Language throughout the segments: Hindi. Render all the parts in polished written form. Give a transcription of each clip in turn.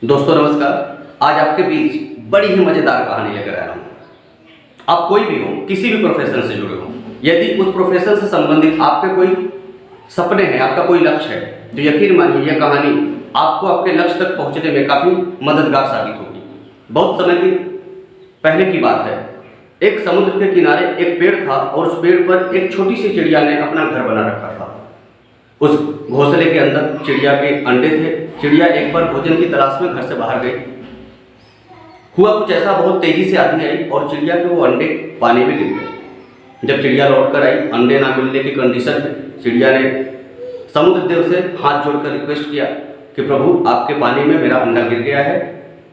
दोस्तों नमस्कार। आज आपके बीच बड़ी ही मज़ेदार कहानी लेकर आया हूँ। आप कोई भी हो, किसी भी प्रोफेशन से जुड़े हो, यदि उस प्रोफेशन से संबंधित आपके कोई सपने हैं, आपका कोई लक्ष्य है, तो यकीन मानिए यह कहानी आपको आपके लक्ष्य तक पहुँचने में काफ़ी मददगार साबित होगी। बहुत समय की पहले की बात है, एक समुद्र के किनारे एक पेड़ था और उस पेड़ पर एक छोटी सी चिड़िया ने अपना घर बना रखा था। उस घोंसले के अंदर चिड़िया के अंडे थे। चिड़िया एक बार भोजन की तलाश में घर से बाहर गई। हुआ कुछ ऐसा, बहुत तेजी से आंधी आई और चिड़िया के वो अंडे पानी में गिर गए। जब चिड़िया लौट कर आई, अंडे ना मिलने की कंडीशन में, चिड़िया ने समुद्र देव से हाथ जोड़कर रिक्वेस्ट किया कि प्रभु, आपके पानी में मेरा अंडा गिर गया है,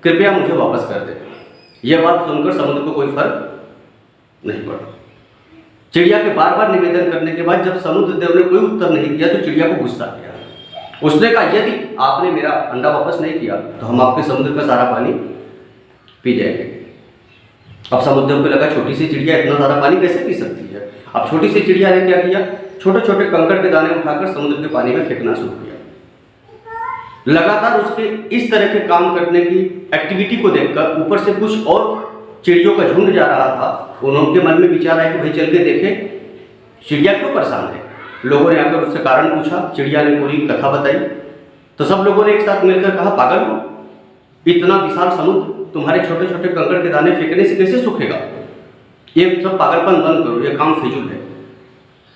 कृपया मुझे वापस कर दे। यह बात सुनकर समुद्र को कोई फर्क नहीं पड़ा। चिड़िया के बार बार निवेदन करने के बाद जब समुद्र देव ने कोई उत्तर नहीं दिया तो चिड़िया को गुस्सा आया। उसने कहा, यदि आपने मेरा अंडा वापस नहीं किया तो हम आपके समुद्र का सारा पानी पी जाएंगे। अब समुद्र को लगा, छोटी सी चिड़िया इतना सारा पानी कैसे पी सकती है। अब छोटी सी चिड़िया ने क्या किया, छोटे छोटे कंकड़ के दाने उठाकर समुद्र के पानी में फेंकना शुरू किया। लगातार उसके इस तरह के काम करने की एक्टिविटी को देखकर ऊपर से कुछ और चिड़ियों का झुंड जा रहा था। उनके मन में विचार आया कि भाई चल के देखें चिड़िया क्यों परेशान है। लोगों ने आकर उससे कारण पूछा। चिड़िया ने पूरी कथा बताई तो सब लोगों ने एक साथ मिलकर कहा, पागल हो, इतना विशाल समुद्र तुम्हारे छोटे छोटे कंकड़ के दाने फेंकने से कैसे सूखेगा। ये सब पागलपन बंद करो, ये काम फिजूल है।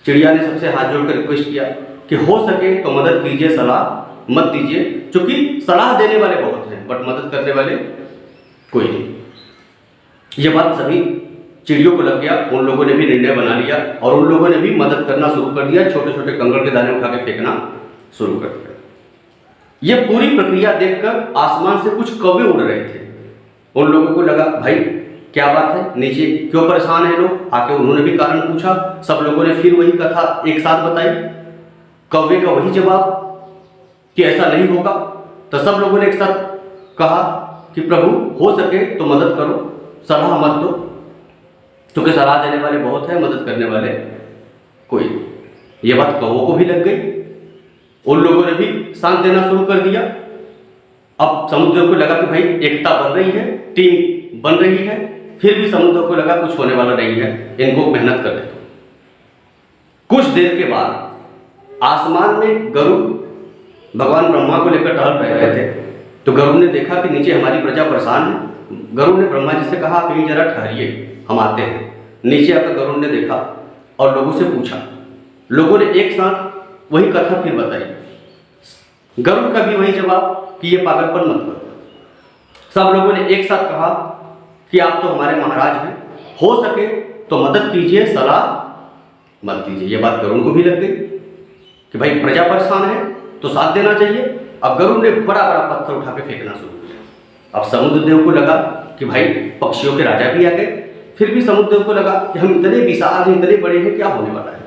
चिड़िया ने सबसे हाथ जोड़कर रिक्वेस्ट किया कि हो सके तो मदद कीजिए, सलाह मत दीजिए, क्योंकि सलाह देने वाले बहुत हैं बट मदद करने वाले कोई नहीं। ये बात सभी चिड़ियों को लग गया। उन लोगों ने भी निर्णय बना लिया और उन लोगों ने भी मदद करना शुरू कर दिया। छोटे छोटे कंकड़ के दाने उठा के फेंकना शुरू कर दिया। ये पूरी प्रक्रिया देखकर आसमान से कुछ कौवे उड़ रहे थे। उन लोगों को लगा, भाई क्या बात है, नीचे क्यों परेशान है लोग। आके उन्होंने भी कारण पूछा। सब लोगों ने फिर वही कथा एक साथ बताई। कौवे का वही जवाब कि ऐसा नहीं होगा। तो सब लोगों ने एक साथ कहा कि प्रभु, हो सके तो मदद करो, सलाह मत दो, क्योंकि सलाह देने वाले बहुत हैं, मदद करने वाले कोई नहीं। ये बात कौवों को भी लग गई। उन लोगों ने भी साथ देना शुरू कर दिया। अब समुद्र को लगा कि भाई एकता बन रही है, टीम बन रही है। फिर भी समुद्र को लगा कुछ होने वाला नहीं है, इनको मेहनत कर देते। कुछ देर के बाद आसमान में गरुड़ भगवान ब्रह्मा को लेकर टहल रहे थे। तो गरुड़ ने देखा कि नीचे हमारी प्रजा परेशान है। गरुड़ ने ब्रह्मा जी से कहा, आप यहीं जरा ठहरिए, हम आते हैं। नीचे आकर गरुड़ ने देखा और लोगों से पूछा। लोगों ने एक साथ वही कथा फिर बताई। गरुड़ का भी वही जवाब कि ये पागलपन मत करो। सब लोगों ने एक साथ कहा कि आप तो हमारे महाराज हैं, हो सके तो मदद कीजिए, सलाह मत दीजिए। ये बात गरुड़ को भी लग गई कि भाई प्रजा परेशान है तो साथ देना चाहिए। अब गरुड़ ने बड़ा बड़ा पत्थर उठा के फेंकना शुरू किया। अब समुद्र देव को लगा कि भाई पक्षियों के राजा भी आ गए। फिर भी समुद्र देव को लगा कि हम इतने विशाल हैं, इतने बड़े हैं, क्या होने वाला है।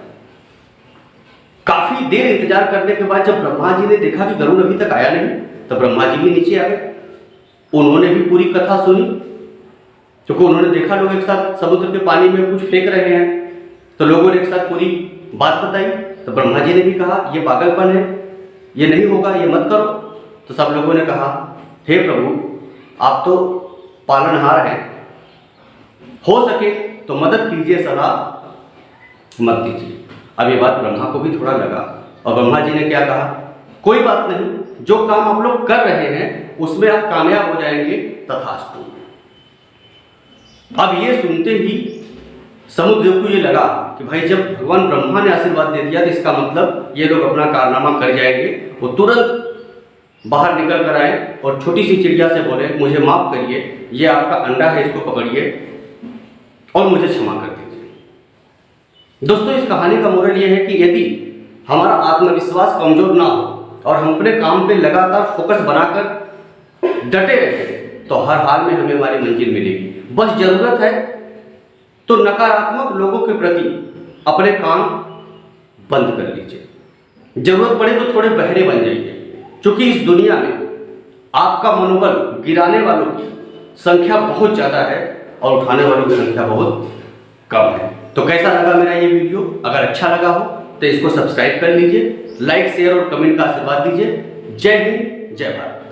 काफी देर इंतजार करने के बाद जब ब्रह्मा जी ने देखा कि गरुड़ अभी तक आया नहीं, तो ब्रह्मा जी भी नीचे आ गए। उन्होंने भी पूरी कथा सुनी, क्योंकि उन्होंने देखा लोग एक साथ समुद्र के पानी में कुछ फेंक रहे हैं। तो लोगों ने एक साथ पूरी बात बताई। तो ब्रह्मा जी ने भी कहा, ये पागलपन है, ये नहीं होगा, ये मत करो। तो सब लोगों ने कहा, हे प्रभु, आप तो पालनहार हैं, हो सके तो मदद कीजिए, सलाह मत दीजिए। अब ये बात ब्रह्मा को भी थोड़ा लगा और ब्रह्मा जी ने क्या कहा, कोई बात नहीं, जो काम आप लोग कर रहे हैं उसमें आप कामयाब हो जाएंगे, तथास्तु। अब ये सुनते ही समुद्र को ये लगा कि भाई जब भगवान ब्रह्मा ने आशीर्वाद दे दिया तो इसका मतलब ये लोग अपना कारनामा कर जाएंगे। वो तुरंत बाहर निकल कर आए और छोटी सी चिड़िया से बोले, मुझे माफ करिए, ये आपका अंडा है, इसको पकड़िए और मुझे क्षमा कर दीजिए। दोस्तों, इस कहानी का मोरल ये है कि यदि हमारा आत्मविश्वास कमजोर ना हो और हम अपने काम पे लगातार फोकस बनाकर डटे रहे तो हर हाल में हमें हमारी मंजिल मिलेगी। बस जरूरत है तो नकारात्मक लोगों के प्रति अपने कान बंद कर लीजिए। जरूरत पड़े तो थोड़े बहरे बन जाइए, क्योंकि इस दुनिया में आपका मनोबल गिराने वालों की संख्या बहुत ज़्यादा है और उठाने वालों की संख्या बहुत कम है। तो कैसा लगा मेरा ये वीडियो? अगर अच्छा लगा हो तो इसको सब्सक्राइब कर लीजिए, लाइक शेयर और कमेंट का आशीर्वाद दीजिए। जय हिंद, जय भारत।